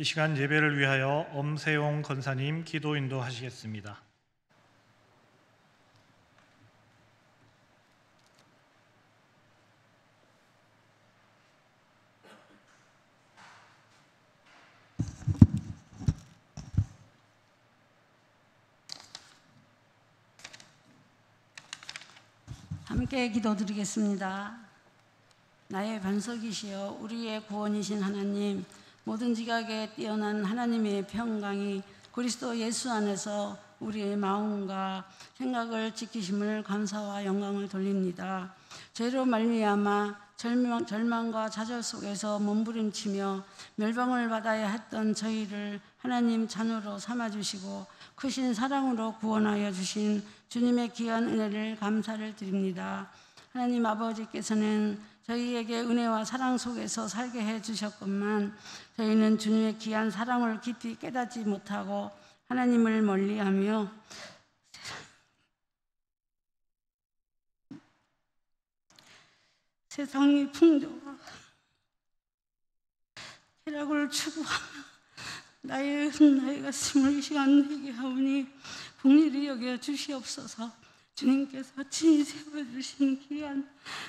이 시간 예배를 위하여 엄세용 권사님 기도 인도하시겠습니다. 함께 기도드리겠습니다. 나의 반석이시여 우리의 구원이신 하나님, 모든 지각에 뛰어난 하나님의 평강이 그리스도 예수 안에서 우리의 마음과 생각을 지키심을 감사와 영광을 돌립니다. 죄로 말미암아 절망과 좌절 속에서 몸부림치며 멸망을 받아야 했던 저희를 하나님 자녀로 삼아주시고 크신 사랑으로 구원하여 주신 주님의 귀한 은혜를 감사를 드립니다. 하나님 아버지께서는 저희에게 은혜와 사랑 속에서 살게 해주셨건만 저희는 주님의 귀한 사랑을 깊이 깨닫지 못하고 하나님을 멀리하며 세상의 풍조와 쾌락을 추구하며 나의 가슴을 이 시간 되게 하오니 긍휼히 여겨 주시옵소서. 주님께서 친히 세워주신 귀한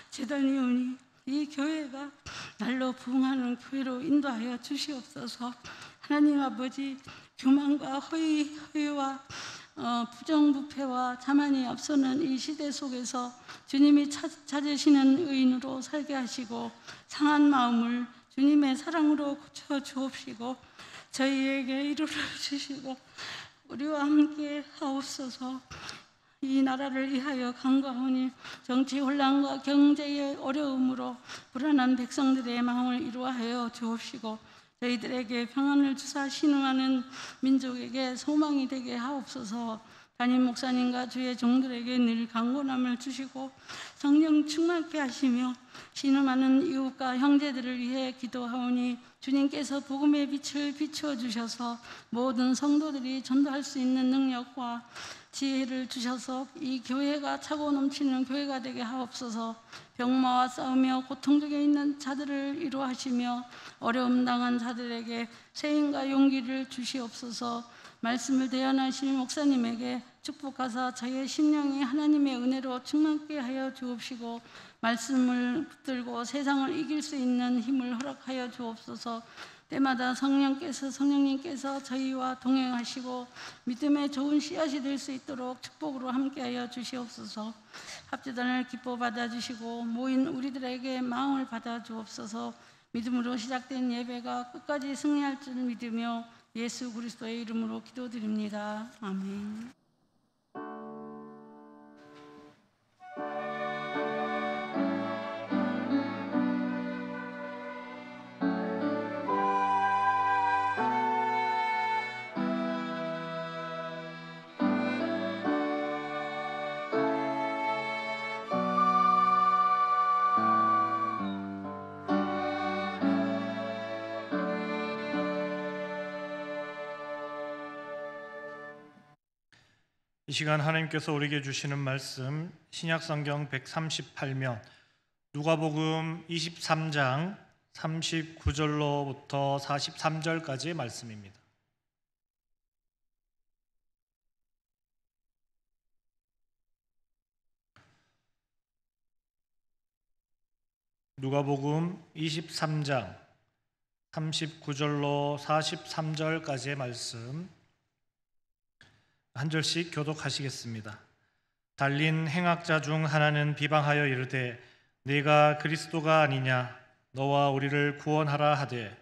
제단이오니 이 교회가 날로 부흥하는 교회로 인도하여 주시옵소서. 하나님 아버지, 교만과 허위와 부정부패와 자만이 앞서는 이 시대 속에서 주님이 찾으시는 의인으로 살게 하시고 상한 마음을 주님의 사랑으로 고쳐 주옵시고 저희에게 이루어 주시고 우리와 함께 하옵소서. 이 나라를 위하여 간구하오니 정치 혼란과 경제의 어려움으로 불안한 백성들의 마음을 이루하여 주옵시고 저희들에게 평안을 주사 신음하는 민족에게 소망이 되게 하옵소서. 담임 목사님과 주의 종들에게 늘 강건함을 주시고 성령 충만케 하시며 신음하는 이웃과 형제들을 위해 기도하오니 주님께서 복음의 빛을 비추어 주셔서 모든 성도들이 전도할 수 있는 능력과 지혜를 주셔서 이 교회가 차고 넘치는 교회가 되게 하옵소서. 병마와 싸우며 고통 중에 있는 자들을 위로하시며 어려움 당한 자들에게 세임과 용기를 주시옵소서. 말씀을 대언하신 목사님에게 축복하사 저희의 심령이 하나님의 은혜로 충만케 하여 주옵시고 말씀을 붙들고 세상을 이길 수 있는 힘을 허락하여 주옵소서. 때마다 성령님께서 저희와 동행하시고 믿음의 좋은 씨앗이 될 수 있도록 축복으로 함께하여 주시옵소서. 합주단을 기뻐 받아주시고 모인 우리들에게 마음을 받아 주옵소서. 믿음으로 시작된 예배가 끝까지 승리할 줄 믿으며 예수 그리스도의 이름으로 기도드립니다. 아멘. 이 시간 하나님께서 우리에게 주시는 말씀 신약성경 138면 누가복음 23장 39절로부터 43절까지의 말씀입니다. 누가복음 23장 39절로 43절까지의 말씀 한 절씩 교독하시겠습니다. 달린 행악자 중 하나는 비방하여 이르되 네가 그리스도가 아니냐 너와 우리를 구원하라 하되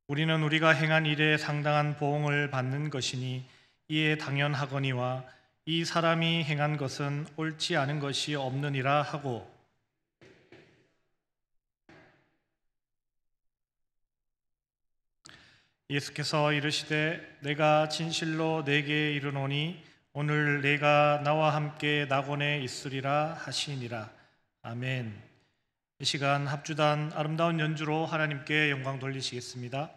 우리는 우리가 행한 일에 상당한 보응을 받는 것이니 이에 당연하거니와 이 사람이 행한 것은 옳지 않은 것이 없느니라 하고 예수께서 이르시되 내가 진실로 내게 이르노니 오늘 내가 나와 함께 낙원에 있으리라 하시니라. 아멘. 이 시간 합주단 아름다운 연주로 하나님께 영광 돌리시겠습니다.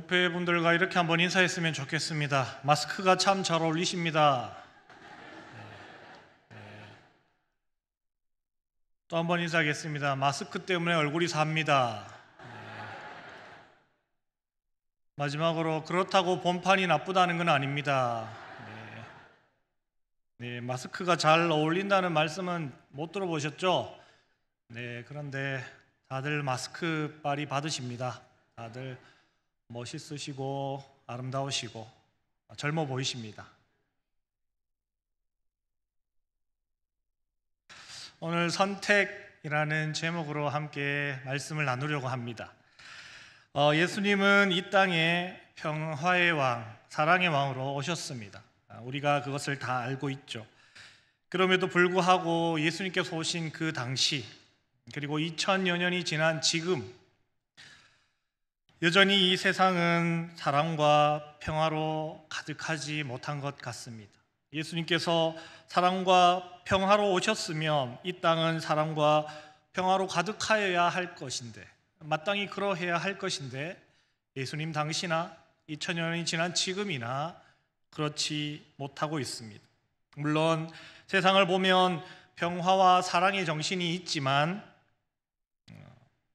옆에 분들과 이렇게 한번 인사했으면 좋겠습니다. 마스크가 참 잘 어울리십니다. 또 한번 인사하겠습니다. 마스크 때문에 얼굴이 삽니다. 마지막으로 그렇다고 본판이 나쁘다는 건 아닙니다. 마스크가 잘 어울린다는 말씀은 못 들어보셨죠? 그런데 다들 마스크 빨이 받으십니다. 다들 멋있으시고 아름다우시고 젊어 보이십니다. 오늘 선택이라는 제목으로 함께 말씀을 나누려고 합니다. 예수님은 이 땅에 평화의 왕, 사랑의 왕으로 오셨습니다. 우리가 그것을 다 알고 있죠. 그럼에도 불구하고 예수님께서 오신 그 당시, 그리고 2000여 년이 지난 지금, 여전히 이 세상은 사랑과 평화로 가득하지 못한 것 같습니다. 예수님께서 사랑과 평화로 오셨으면 이 땅은 사랑과 평화로 가득하여야 할 것인데, 마땅히 그러해야 할 것인데, 예수님 당시나 2000여 년이 지난 지금이나 그렇지 못하고 있습니다. 물론 세상을 보면 평화와 사랑의 정신이 있지만,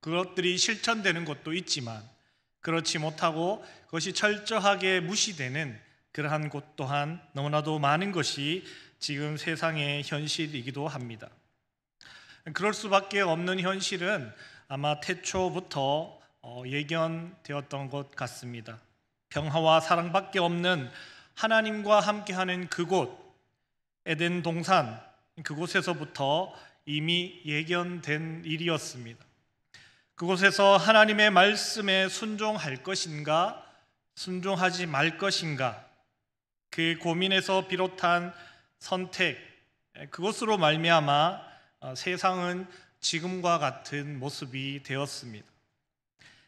그것들이 실천되는 것도 있지만, 그렇지 못하고 그것이 철저하게 무시되는 그러한 곳 또한 너무나도 많은 것이 지금 세상의 현실이기도 합니다. 그럴 수밖에 없는 현실은 아마 태초부터 예견되었던 것 같습니다. 평화와 사랑밖에 없는 하나님과 함께하는 그곳, 에덴 동산, 그곳에서부터 이미 예견된 일이었습니다. 그곳에서 하나님의 말씀에 순종할 것인가, 순종하지 말 것인가, 그 고민에서 비롯한 선택, 그것으로 말미암아 세상은 지금과 같은 모습이 되었습니다.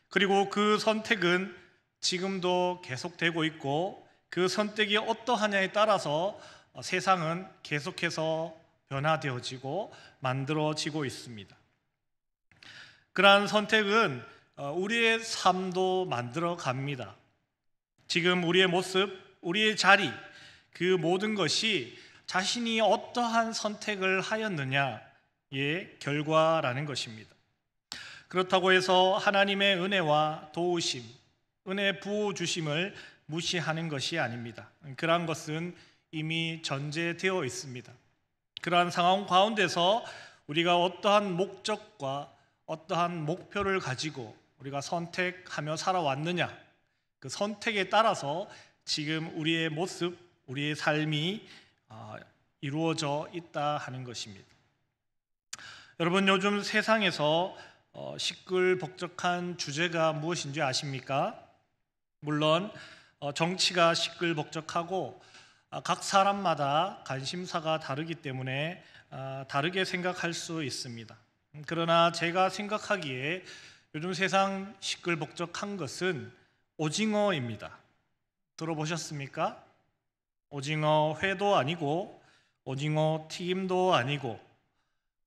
그리고 그 선택은 지금도 계속되고 있고, 그 선택이 어떠하냐에 따라서 세상은 계속해서 변화되어지고 만들어지고 있습니다. 그러한 선택은 우리의 삶도 만들어 갑니다. 지금 우리의 모습, 우리의 자리, 그 모든 것이 자신이 어떠한 선택을 하였느냐의 결과라는 것입니다. 그렇다고 해서 하나님의 은혜와 도우심, 은혜 부어주심을 무시하는 것이 아닙니다. 그러한 것은 이미 전제되어 있습니다. 그러한 상황 가운데서 우리가 어떠한 목적과 어떠한 목표를 가지고 우리가 선택하며 살아왔느냐, 그 선택에 따라서 지금 우리의 모습, 우리의 삶이 이루어져 있다 하는 것입니다. 여러분, 요즘 세상에서 시끌벅적한 주제가 무엇인지 아십니까? 물론 정치가 시끌벅적하고 각 사람마다 관심사가 다르기 때문에 다르게 생각할 수 있습니다. 그러나 제가 생각하기에 요즘 세상 시끌벅적한 것은 오징어입니다. 들어보셨습니까? 오징어 회도 아니고, 오징어 튀김도 아니고,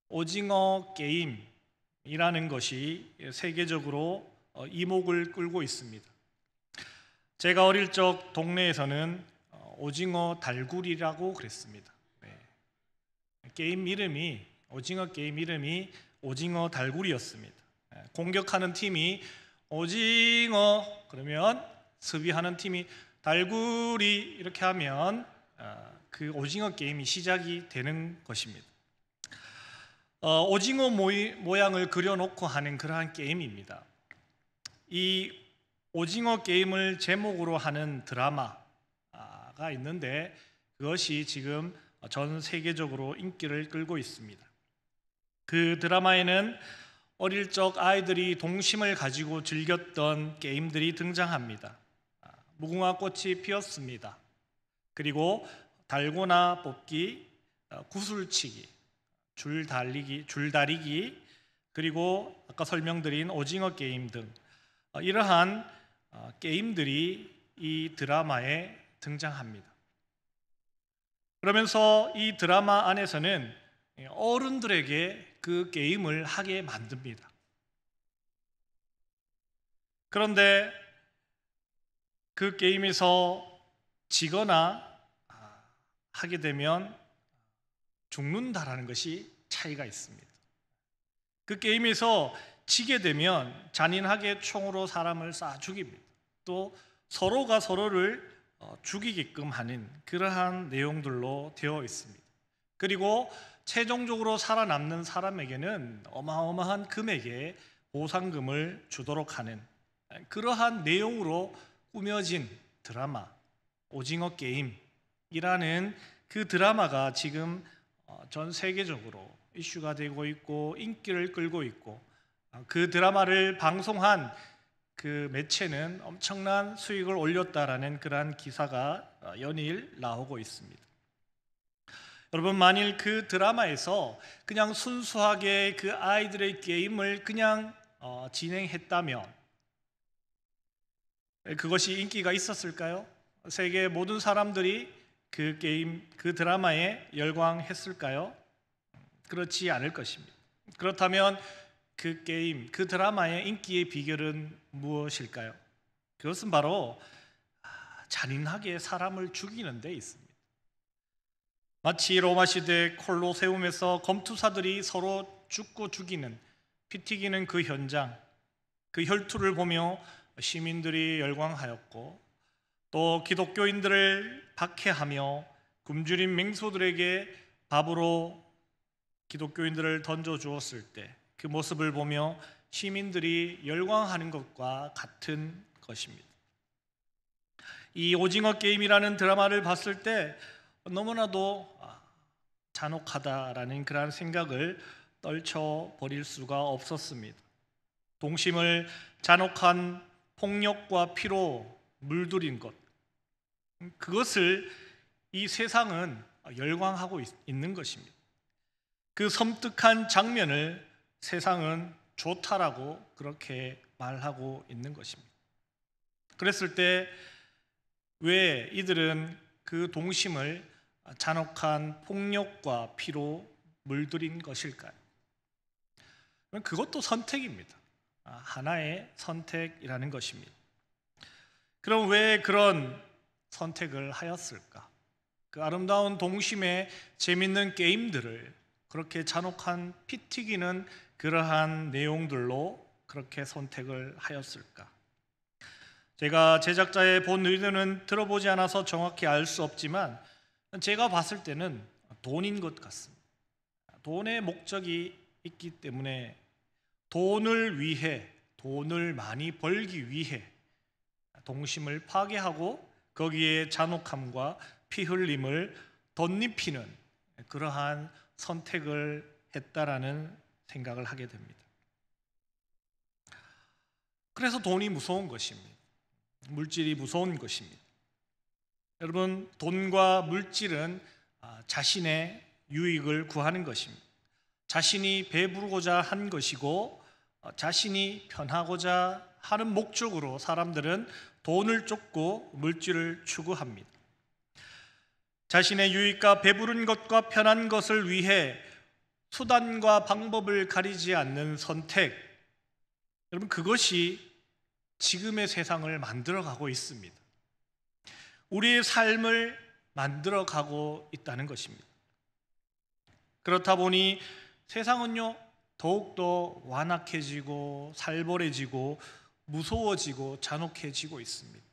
오징어 게임이라는 것이 세계적으로 이목을 끌고 있습니다. 제가 어릴 적 동네에서는 오징어 달구리라고 그랬습니다. 게임 이름이, 오징어 게임 이름이 오징어 달구리였습니다. 공격하는 팀이 오징어 그러면 수비하는 팀이 달구리 이렇게 하면 그 오징어 게임이 시작이 되는 것입니다. 오징어 모양을 그려놓고 하는 그러한 게임입니다. 이 오징어 게임을 제목으로 하는 드라마가 있는데, 그것이 지금 전 세계적으로 인기를 끌고 있습니다. 그 드라마에는 어릴 적 아이들이 동심을 가지고 즐겼던 게임들이 등장합니다. 무궁화 꽃이 피었습니다. 그리고 달고나 뽑기, 구슬치기, 줄다리기, 그리고 아까 설명드린 오징어 게임 등 이러한 게임들이 이 드라마에 등장합니다. 그러면서 이 드라마 안에서는 어른들에게 그 게임을 하게 만듭니다. 그런데 그 게임에서 지거나 하게 되면 죽는다라는 것이 차이가 있습니다. 그 게임에서 지게 되면 잔인하게 총으로 사람을 쏴 죽입니다. 또 서로가 서로를 죽이게끔 하는 그러한 내용들로 되어 있습니다. 그리고 최종적으로 살아남는 사람에게는 어마어마한 금액의 보상금을 주도록 하는 그러한 내용으로 꾸며진 드라마 오징어 게임이라는 그 드라마가 지금 전 세계적으로 이슈가 되고 있고 인기를 끌고 있고, 그 드라마를 방송한 그 매체는 엄청난 수익을 올렸다라는 그러한 기사가 연일 나오고 있습니다. 여러분, 만일 그 드라마에서 그냥 순수하게 그 아이들의 게임을 그냥 진행했다면 그것이 인기가 있었을까요? 세계 모든 사람들이 그 게임, 그 드라마에 열광했을까요? 그렇지 않을 것입니다. 그렇다면 그 게임, 그 드라마의 인기의 비결은 무엇일까요? 그것은 바로 잔인하게 사람을 죽이는 데 있습니다. 마치 로마 시대 콜로세움에서 검투사들이 서로 죽고 죽이는, 피 튀기는 그 현장, 그 혈투를 보며 시민들이 열광하였고, 또 기독교인들을 박해하며 굶주린 맹소들에게 밥으로 기독교인들을 던져 주었을 때 그 모습을 보며 시민들이 열광하는 것과 같은 것입니다. 이 오징어 게임이라는 드라마를 봤을 때 너무나도 잔혹하다라는 그런 생각을 떨쳐버릴 수가 없었습니다. 동심을 잔혹한 폭력과 피로 물들인 것, 그것을 이 세상은 열광하고 있는 것입니다. 그 섬뜩한 장면을 세상은 좋다라고 그렇게 말하고 있는 것입니다. 그랬을 때 왜 이들은 그 동심을 잔혹한 폭력과 피로 물들인 것일까요? 그것도 선택입니다. 하나의 선택이라는 것입니다. 그럼 왜 그런 선택을 하였을까? 그 아름다운 동심의 재밌는 게임들을 그렇게 잔혹한 피 튀기는 그러한 내용들로 그렇게 선택을 하였을까? 제가 제작자의 본 의도는 들어보지 않아서 정확히 알 수 없지만 제가 봤을 때는 돈인 것 같습니다. 돈의 목적이 있기 때문에 돈을 위해, 돈을 많이 벌기 위해 동심을 파괴하고 거기에 잔혹함과 피 흘림을 덧입히는 그러한 선택을 했다라는 생각을 하게 됩니다. 그래서 돈이 무서운 것입니다. 물질이 무서운 것입니다. 여러분, 돈과 물질은 자신의 유익을 구하는 것입니다. 자신이 배부르고자 한 것이고 자신이 편하고자 하는 목적으로 사람들은 돈을 쫓고 물질을 추구합니다. 자신의 유익과 배부른 것과 편한 것을 위해 수단과 방법을 가리지 않는 선택, 여러분, 그것이 지금의 세상을 만들어가고 있습니다. 우리의 삶을 만들어가고 있다는 것입니다. 그렇다 보니 세상은요 더욱더 완악해지고 살벌해지고 무서워지고 잔혹해지고 있습니다.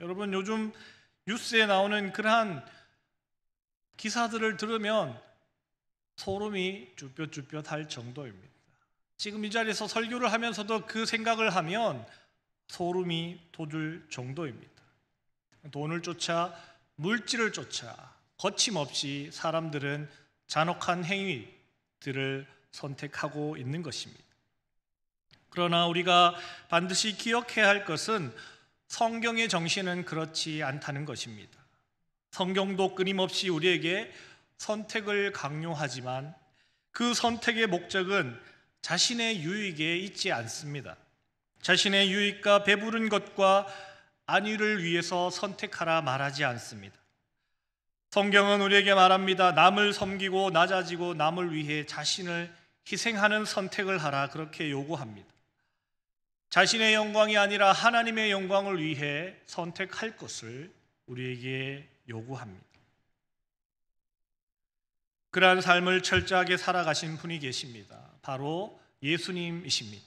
여러분, 요즘 뉴스에 나오는 그러한 기사들을 들으면 소름이 쭈뼛쭈뼛할 정도입니다. 지금 이 자리에서 설교를 하면서도 그 생각을 하면 소름이 돋을 정도입니다. 돈을 쫓아, 물질을 쫓아 거침없이 사람들은 잔혹한 행위들을 선택하고 있는 것입니다. 그러나 우리가 반드시 기억해야 할 것은 성경의 정신은 그렇지 않다는 것입니다. 성경도 끊임없이 우리에게 선택을 강요하지만 그 선택의 목적은 자신의 유익에 있지 않습니다. 자신의 유익과 배부른 것과 안위를 위해서 선택하라 말하지 않습니다. 성경은 우리에게 말합니다. 남을 섬기고 낮아지고 남을 위해 자신을 희생하는 선택을 하라, 그렇게 요구합니다. 자신의 영광이 아니라 하나님의 영광을 위해 선택할 것을 우리에게 요구합니다. 그러한 삶을 철저하게 살아가신 분이 계십니다. 바로 예수님이십니다.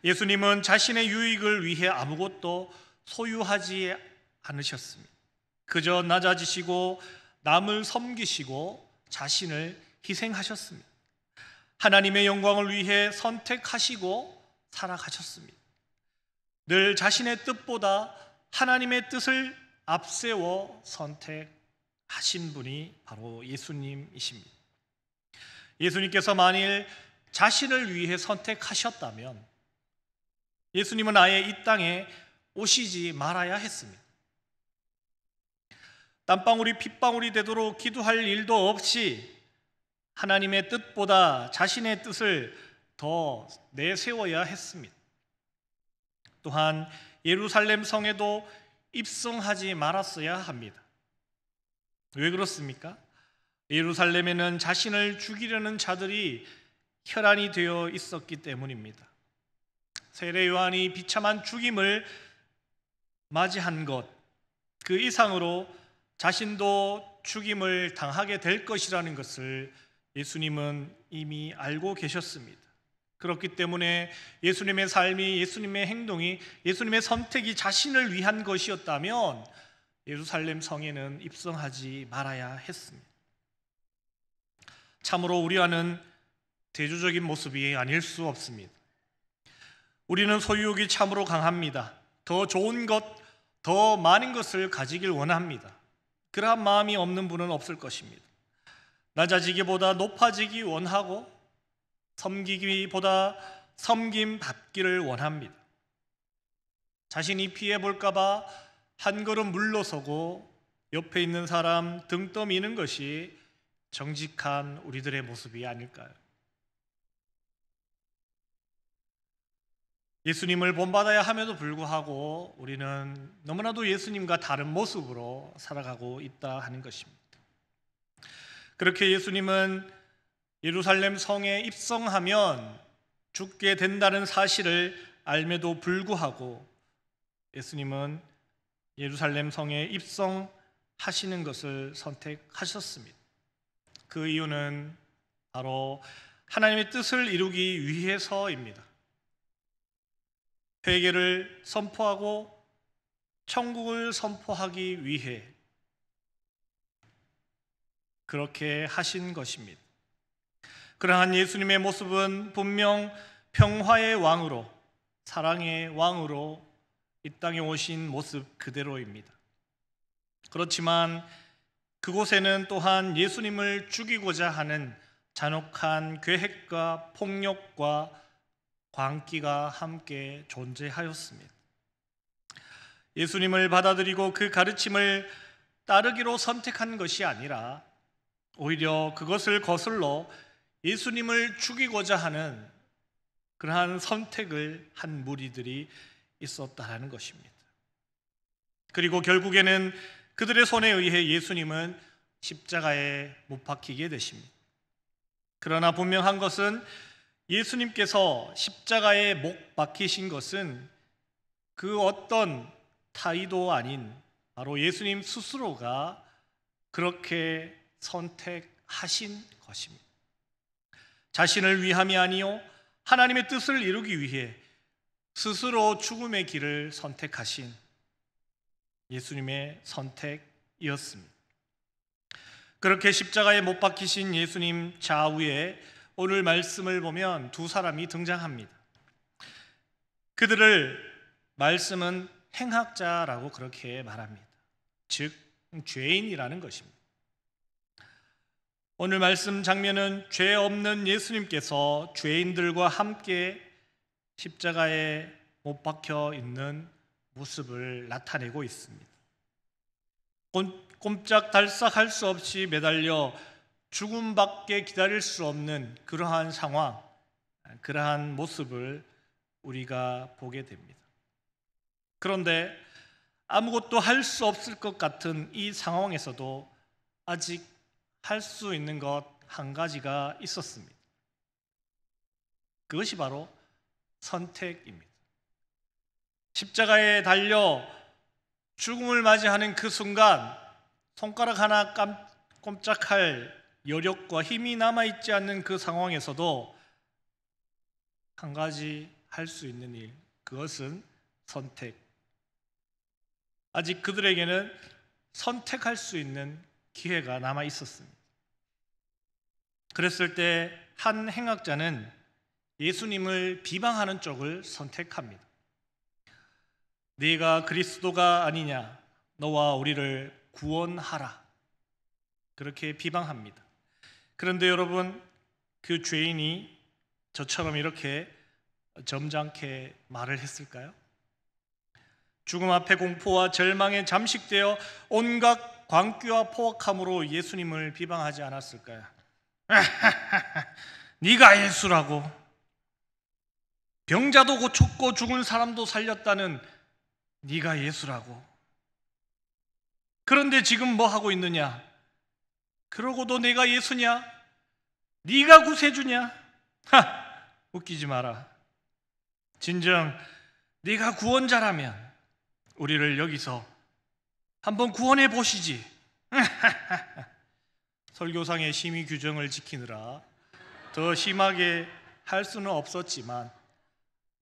예수님은 자신의 유익을 위해 아무것도 소유하지 않으셨습니다. 그저 낮아지시고 남을 섬기시고 자신을 희생하셨습니다. 하나님의 영광을 위해 선택하시고 살아가셨습니다. 늘 자신의 뜻보다 하나님의 뜻을 앞세워 선택하신 분이 바로 예수님이십니다. 예수님께서 만일 자신을 위해 선택하셨다면 예수님은 아예 이 땅에 오시지 말아야 했습니다. 땀방울이 핏방울이 되도록 기도할 일도 없이 하나님의 뜻보다 자신의 뜻을 더 내세워야 했습니다. 또한 예루살렘 성에도 입성하지 말았어야 합니다. 왜 그렇습니까? 예루살렘에는 자신을 죽이려는 자들이 혈안이 되어 있었기 때문입니다. 세례 요한이 비참한 죽임을 맞이한 것, 그 이상으로 자신도 죽임을 당하게 될 것이라는 것을 예수님은 이미 알고 계셨습니다. 그렇기 때문에 예수님의 삶이, 예수님의 행동이, 예수님의 선택이 자신을 위한 것이었다면 예루살렘 성에는 입성하지 말아야 했습니다. 참으로 우리와는 대조적인 모습이 아닐 수 없습니다. 우리는 소유욕이 참으로 강합니다. 더 좋은 것, 더 많은 것을 가지길 원합니다. 그러한 마음이 없는 분은 없을 것입니다. 낮아지기보다 높아지기 원하고 섬기기보다 섬김 받기를 원합니다. 자신이 피해볼까 봐 한 걸음 물러서고 옆에 있는 사람 등 떠미는 것이 정직한 우리들의 모습이 아닐까요? 예수님을 본받아야 함에도 불구하고 우리는 너무나도 예수님과 다른 모습으로 살아가고 있다 하는 것입니다. 그렇게 예수님은 예루살렘 성에 입성하면 죽게 된다는 사실을 알매도 불구하고 예수님은 예루살렘 성에 입성하시는 것을 선택하셨습니다. 그 이유는 바로 하나님의 뜻을 이루기 위해서입니다. 회개를 선포하고 천국을 선포하기 위해 그렇게 하신 것입니다. 그러한 예수님의 모습은 분명 평화의 왕으로, 사랑의 왕으로 이 땅에 오신 모습 그대로입니다. 그렇지만 그곳에는 또한 예수님을 죽이고자 하는 잔혹한 계획과 폭력과 광기가 함께 존재하였습니다. 예수님을 받아들이고 그 가르침을 따르기로 선택한 것이 아니라 오히려 그것을 거슬러 예수님을 죽이고자 하는 그러한 선택을 한 무리들이 있었다는 것입니다. 그리고 결국에는 그들의 손에 의해 예수님은 십자가에 못 박히게 되십니다. 그러나 분명한 것은 예수님께서 십자가에 못 박히신 것은 그 어떤 타의도 아닌 바로 예수님 스스로가 그렇게 선택하신 것입니다. 자신을 위함이 아니요 하나님의 뜻을 이루기 위해 스스로 죽음의 길을 선택하신 예수님의 선택이었습니다. 그렇게 십자가에 못 박히신 예수님 좌우에 오늘 말씀을 보면 두 사람이 등장합니다. 그들을 말씀은 행악자라고 그렇게 말합니다. 즉 죄인이라는 것입니다. 오늘 말씀 장면은 죄 없는 예수님께서 죄인들과 함께 십자가에 못 박혀 있는 모습을 나타내고 있습니다. 꼼짝달싹할 수 없이 매달려 죽음밖에 기다릴 수 없는 그러한 상황, 그러한 모습을 우리가 보게 됩니다. 그런데 아무것도 할 수 없을 것 같은 이 상황에서도 아직 할 수 있는 것 한 가지가 있었습니다. 그것이 바로 선택입니다. 십자가에 달려 죽음을 맞이하는 그 순간 손가락 하나 꼼짝할 여력과 힘이 남아있지 않는 그 상황에서도 한 가지 할 수 있는 일, 그것은 선택. 아직 그들에게는 선택할 수 있는 기회가 남아 있었습니다. 그랬을 때 한 행악자는 예수님을 비방하는 쪽을 선택합니다. 네가 그리스도가 아니냐, 너와 우리를 구원하라, 그렇게 비방합니다. 그런데 여러분, 그 죄인이 저처럼 이렇게 점잖게 말을 했을까요? 죽음 앞에 공포와 절망에 잠식되어 온갖 광기와 포악함으로 예수님을 비방하지 않았을까요? 네가 예수라고, 병자도 고쳤고 죽은 사람도 살렸다는 네가 예수라고. 그런데 지금 뭐 하고 있느냐? 그러고도 내가 예수냐? 네가 구세주냐? 웃기지 마라. 진정 네가 구원자라면 우리를 여기서 한번 구원해 보시지. 설교상의 심의 규정을 지키느라 더 심하게 할 수는 없었지만,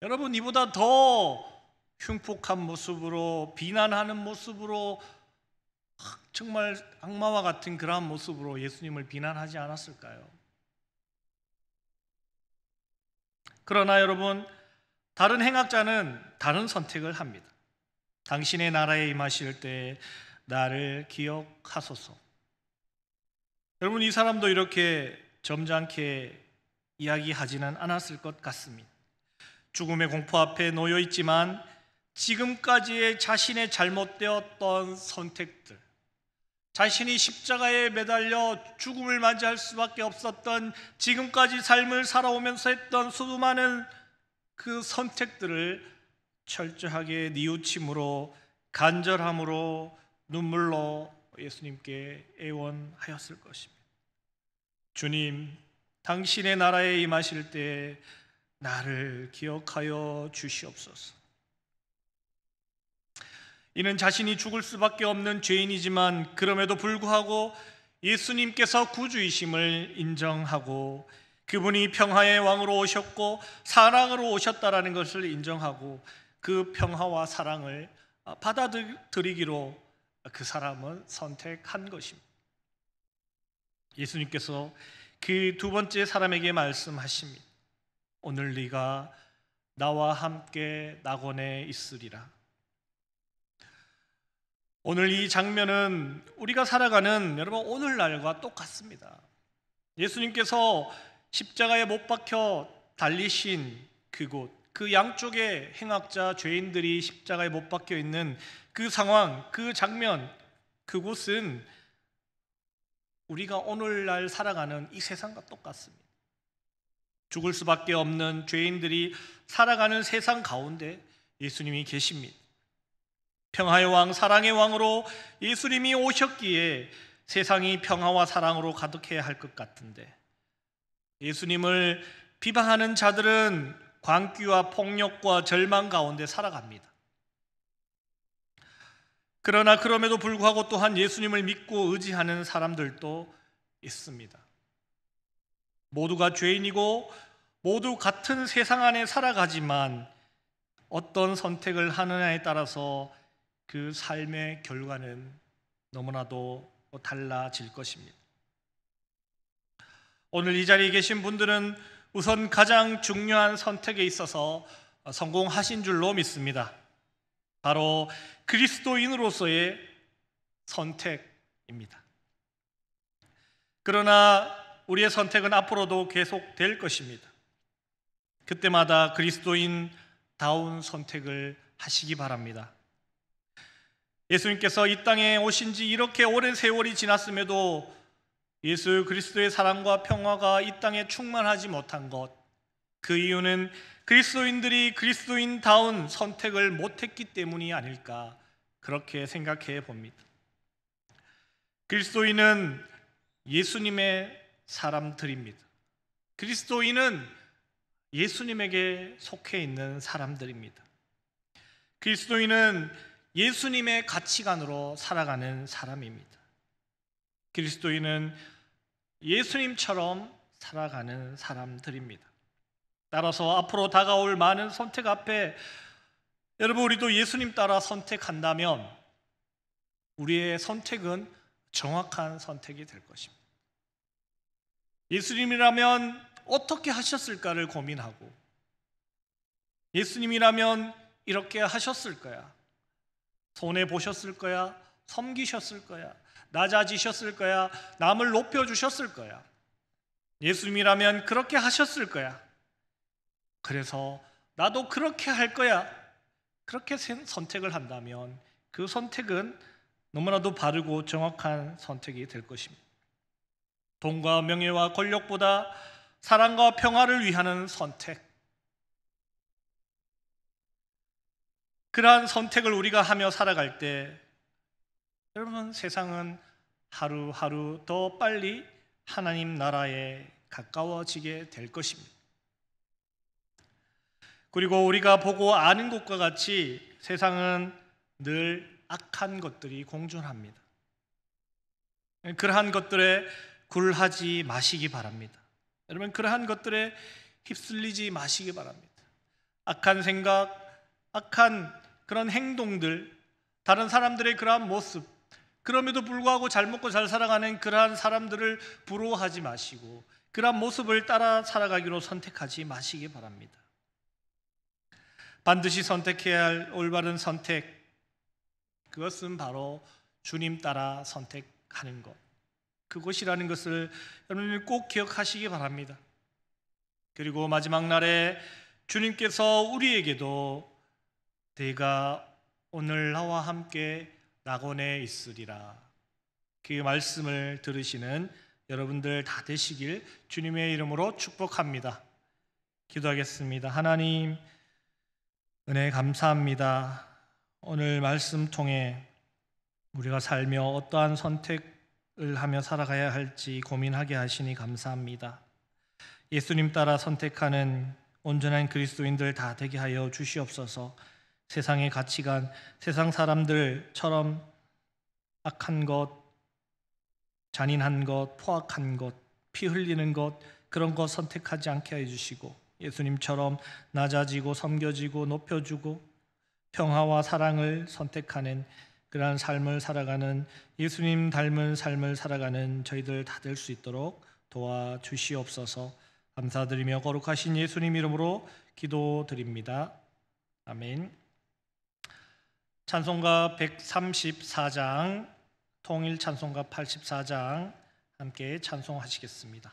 여러분, 이보다 더 흉폭한 모습으로, 비난하는 모습으로, 정말 악마와 같은 그러한 모습으로 예수님을 비난하지 않았을까요? 그러나 여러분, 다른 행악자는 다른 선택을 합니다. 당신의 나라에 임하실 때 나를 기억하소서. 여러분, 이 사람도 이렇게 점잖게 이야기하지는 않았을 것 같습니다. 죽음의 공포 앞에 놓여 있지만 지금까지의 자신의 잘못되었던 선택들, 자신이 십자가에 매달려 죽음을 맞이할 수밖에 없었던 지금까지 삶을 살아오면서 했던 수많은 그 선택들을 철저하게 뉘우침으로, 간절함으로, 눈물로 예수님께 애원하였을 것입니다. 주님, 당신의 나라에 임하실 때 나를 기억하여 주시옵소서. 이는 자신이 죽을 수밖에 없는 죄인이지만 그럼에도 불구하고 예수님께서 구주이심을 인정하고 그분이 평화의 왕으로 오셨고 사랑으로 오셨다라는 것을 인정하고 그 평화와 사랑을 받아들이기로 그 사람은 선택한 것입니다. 예수님께서 그 두 번째 사람에게 말씀하십니다. 오늘 네가 나와 함께 낙원에 있으리라. 오늘 이 장면은 우리가 살아가는 여러분 오늘날과 똑같습니다. 예수님께서 십자가에 못 박혀 달리신 그곳, 그 양쪽에 행악자 죄인들이 십자가에 못 박혀 있는 그 상황, 그 장면, 그곳은 우리가 오늘날 살아가는 이 세상과 똑같습니다. 죽을 수밖에 없는 죄인들이 살아가는 세상 가운데 예수님이 계십니다. 평화의 왕, 사랑의 왕으로 예수님이 오셨기에 세상이 평화와 사랑으로 가득해야 할 것 같은데, 예수님을 비방하는 자들은 광기와 폭력과 절망 가운데 살아갑니다. 그러나 그럼에도 불구하고 또한 예수님을 믿고 의지하는 사람들도 있습니다. 모두가 죄인이고 모두 같은 세상 안에 살아가지만 어떤 선택을 하느냐에 따라서 그 삶의 결과는 너무나도 달라질 것입니다. 오늘 이 자리에 계신 분들은 우선 가장 중요한 선택에 있어서 성공하신 줄로 믿습니다. 바로 그리스도인으로서의 선택입니다. 그러나 우리의 선택은 앞으로도 계속될 것입니다. 그때마다 그리스도인다운 선택을 하시기 바랍니다. 예수님께서 이 땅에 오신 지 이렇게 오랜 세월이 지났음에도 예수 그리스도의 사랑과 평화가 이 땅에 충만하지 못한 것, 그 이유는 그리스도인들이 그리스도인다운 선택을 못했기 때문이 아닐까, 그렇게 생각해 봅니다. 그리스도인은 예수님의 사람들입니다. 그리스도인은 예수님에게 속해 있는 사람들입니다. 그리스도인은 예수님의 가치관으로 살아가는 사람입니다. 그리스도인은 예수님처럼 살아가는 사람들입니다. 따라서 앞으로 다가올 많은 선택 앞에 여러분, 우리도 예수님 따라 선택한다면 우리의 선택은 정확한 선택이 될 것입니다. 예수님이라면 어떻게 하셨을까를 고민하고, 예수님이라면 이렇게 하셨을 거야, 손해보셨을 거야, 섬기셨을 거야, 낮아지셨을 거야, 남을 높여주셨을 거야, 예수님이라면 그렇게 하셨을 거야, 그래서 나도 그렇게 할 거야, 그렇게 선택을 한다면 그 선택은 너무나도 바르고 정확한 선택이 될 것입니다. 돈과 명예와 권력보다 사랑과 평화를 위하는 선택, 그러한 선택을 우리가 하며 살아갈 때 여러분, 세상은 하루하루 더 빨리 하나님 나라에 가까워지게 될 것입니다. 그리고 우리가 보고 아는 것과 같이 세상은 늘 악한 것들이 공존합니다. 그러한 것들에 굴하지 마시기 바랍니다. 여러분, 그러한 것들에 휩쓸리지 마시기 바랍니다. 악한 생각, 악한 그런 행동들, 다른 사람들의 그러한 모습, 그럼에도 불구하고 잘 먹고 잘 살아가는 그러한 사람들을 부러워하지 마시고 그러한 모습을 따라 살아가기로 선택하지 마시기 바랍니다. 반드시 선택해야 할 올바른 선택, 그것은 바로 주님 따라 선택하는 것, 그것이라는 것을 여러분이 꼭 기억하시기 바랍니다. 그리고 마지막 날에 주님께서 우리에게도 내가 오늘 나와 함께 낙원에 있으리라, 그 말씀을 들으시는 여러분들 다 되시길 주님의 이름으로 축복합니다. 기도하겠습니다. 하나님, 은혜 감사합니다. 오늘 말씀 통해 우리가 살며 어떠한 선택을 하며 살아가야 할지 고민하게 하시니 감사합니다. 예수님 따라 선택하는 온전한 그리스도인들 다 되게 하여 주시옵소서. 세상의 가치관, 세상 사람들처럼 악한 것, 잔인한 것, 포악한 것, 피 흘리는 것, 그런 것 선택하지 않게 해주시고 예수님처럼 낮아지고 섬겨지고 높여주고 평화와 사랑을 선택하는 그러한 삶을 살아가는, 예수님 닮은 삶을 살아가는 저희들 다 될 수 있도록 도와주시옵소서. 감사드리며 거룩하신 예수님 이름으로 기도드립니다. 아멘. 찬송가 134장, 통일 찬송가 84장 함께 찬송하시겠습니다.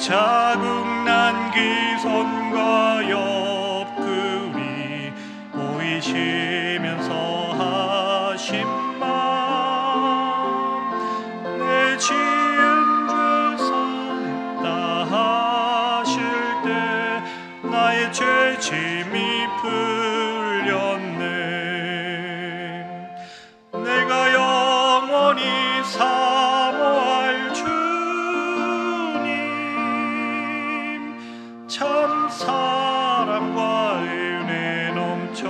자국 난 그 손과 옆구리 짐이 풀렸네. 내가 영원히 사모할 주님, 참 사랑과 은혜 넘쳐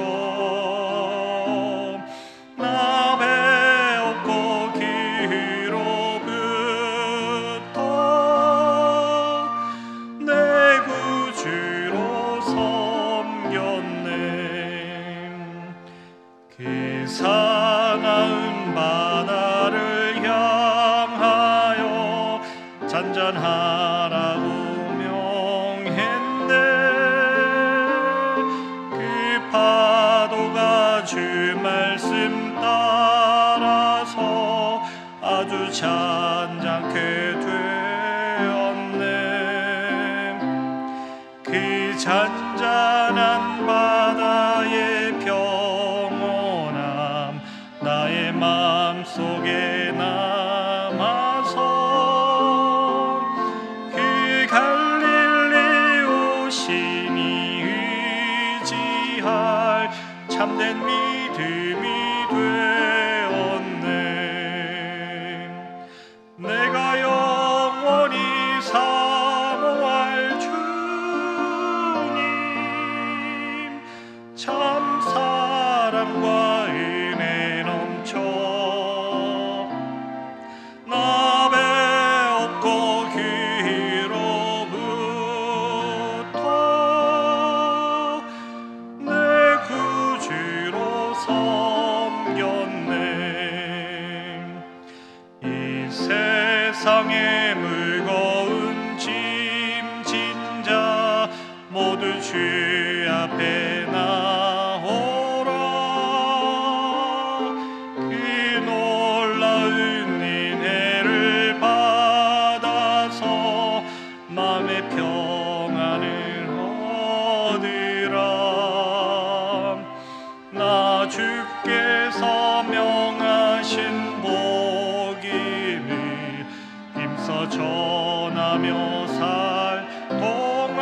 나 배웠고 기로부터 내 구주로 섬겼네. 그 사나운 바다를 향하여 잔잔하라고 명했네. 그 파도가 주 말씀 따라서 아주 잔잔케 되었네. 그 잔잔한 바다의 평온함 나의 마음속에 남아서 그 갈릴리 오시니 의지할 참된 믿음이 되었네. 내가 영원히 사모할 주님, 참 사랑과 은혜 넘쳐 나 배웠고 그로부터 내 구주로 섬겼네. 이 세상의 무거운 짐진 자 모두 주 앞에 나오라. 그 놀라운 은혜를 받아서 마음의 평안을 얻으라. 나 주께서 명하신 복음을 힘써 전하며 살 동안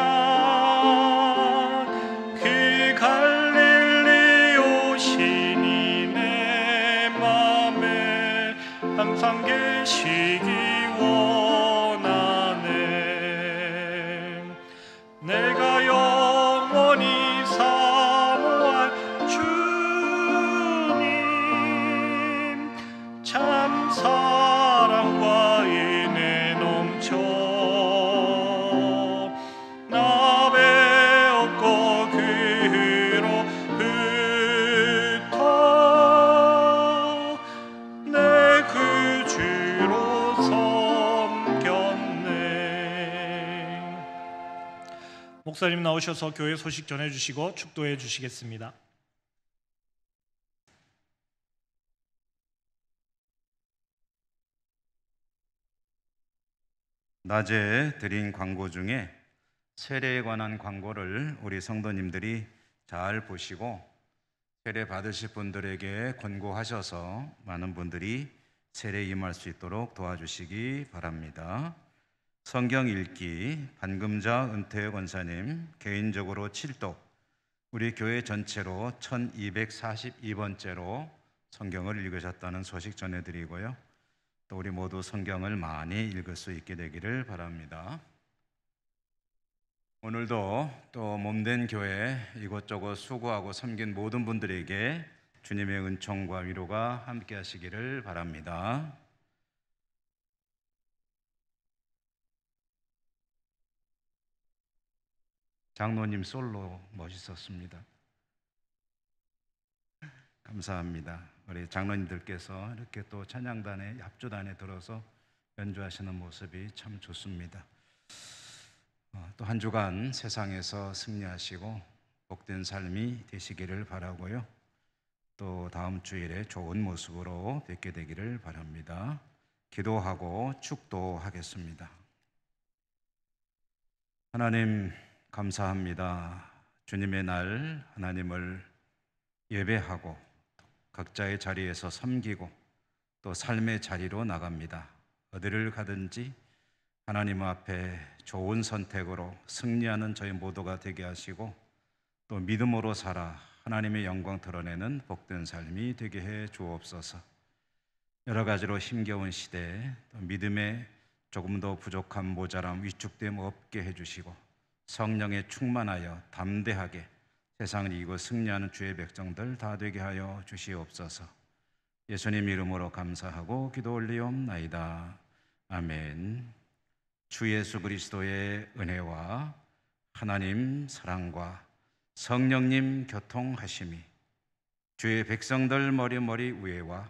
그 갈릴리 오시니 내 맘에 항상 계시기 원하네. 내가 영원히 사모할 주님, 참 사랑과 은혜 넘쳐 나 배웠고 그로부터 내 구주로 섬겼네. 목사님 나오셔서 교회 소식 전해주시고 축도해 주시겠습니다. 낮에 드린 광고 중에 세례에 관한 광고를 우리 성도님들이 잘 보시고 세례 받으실 분들에게 권고하셔서 많은 분들이 세례에 임할 수 있도록 도와주시기 바랍니다. 성경 읽기 반금자 은퇴 권사님 개인적으로 7독, 우리 교회 전체로 1242번째로 성경을 읽으셨다는 소식 전해드리고요. 또 우리 모두 성경을 많이 읽을 수 있게 되기를 바랍니다. 오늘도 또 몸된 교회 이곳저곳 수고하고 섬긴 모든 분들에게 주님의 은총과 위로가 함께 하시기를 바랍니다. 장로님 솔로 멋있었습니다. 감사합니다. 우리 장로님들께서 이렇게 또 찬양단에 합주단에 들어서 연주하시는 모습이 참 좋습니다. 또 한 주간 세상에서 승리하시고 복된 삶이 되시기를 바라고요. 또 다음 주일에 좋은 모습으로 뵙게 되기를 바랍니다. 기도하고 축도하겠습니다. 하나님 감사합니다. 주님의 날 하나님을 예배하고 각자의 자리에서 섬기고 또 삶의 자리로 나갑니다. 어디를 가든지 하나님 앞에 좋은 선택으로 승리하는 저희 모두가 되게 하시고 또 믿음으로 살아 하나님의 영광 드러내는 복된 삶이 되게 해 주옵소서. 여러 가지로 힘겨운 시대에 또 믿음에 조금 더 부족한 모자람, 위축됨 없게 해주시고 성령에 충만하여 담대하게 세상을 이기고 승리하는 주의 백성들 다 되게 하여 주시옵소서. 예수님 이름으로 감사하고 기도 올리옵나이다. 아멘. 주 예수 그리스도의 은혜와 하나님 사랑과 성령님 교통하심이 주의 백성들 머리 위에와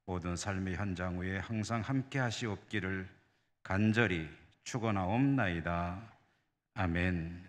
모든 삶의 현장 위에 항상 함께 하시옵기를 간절히 축원하옵나이다. 아멘.